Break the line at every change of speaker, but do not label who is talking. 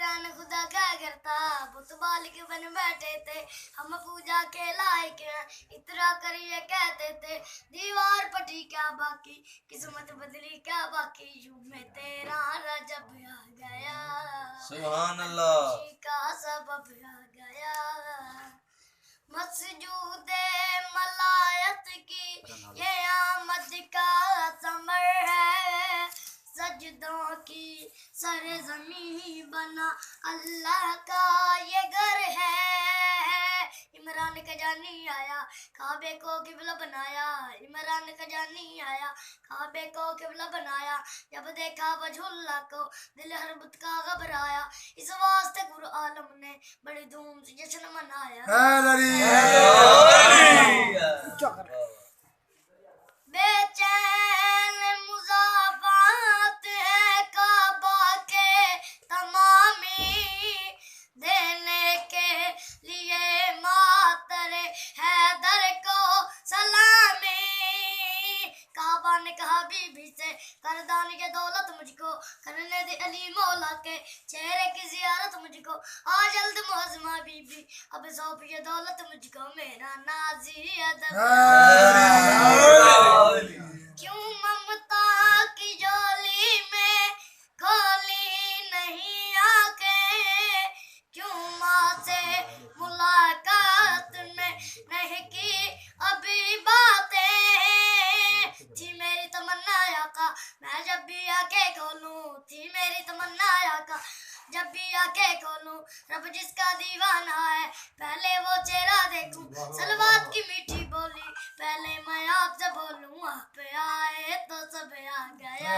इमरान खुदा क्या करता, बुत बालिक बन बैठे थे, हम पूजा के लायक हैं, इतरा करिए कहते थे। दीवार पटी क्या बाकी, किस्मत बदली क्या बाकी, यूं में तेरा रजब आ गया,
सुभान अल्लाह
का सबब आ गया। मसजूदे मलायत की ये आमद का समर है, सजदों की सरजमी बना अल्लाह का ये घर है। इमरान का जानी आया, काबे को किबला बनाया, इमरान का जानी आया, काबे को किबला बनाया। जब देखा वजहुल्लाह को दिल हर बुत का घबराया, इस वास्ते गुरु आलम ने बड़ी धूम से जश्न मनाया। बेचैन मुज़ाफ़ात है काबा के तमामी, देने के लिए मातरे हैदर को सलामी। काबा ने कहा बीबी से, कर दान ये दौलत मुझको, करने दे अली मौला के चेहरे की जियारत मुझको। आ जल्द मुअज़्ज़मा बीबी, अब सौंप ये दौलत मुझको, मेरा नाज़ी अदब। क्यों ममता की झोली में खोली नहीं आंखें, क्यों माँ से मुलाकात में नहीं की अभी बातें। थी मेरी तमन्ना आका, मैं जब भी आके खोलूं, थी मेरी तमन्ना आका, जब भी आके खोलूं, रब जिसका दीवाना है, पहले वो चेहरा देखूं। सलवात की मीठी बोली, पहले मैं आपसे बोलूं, आप आए तो सब आ गया।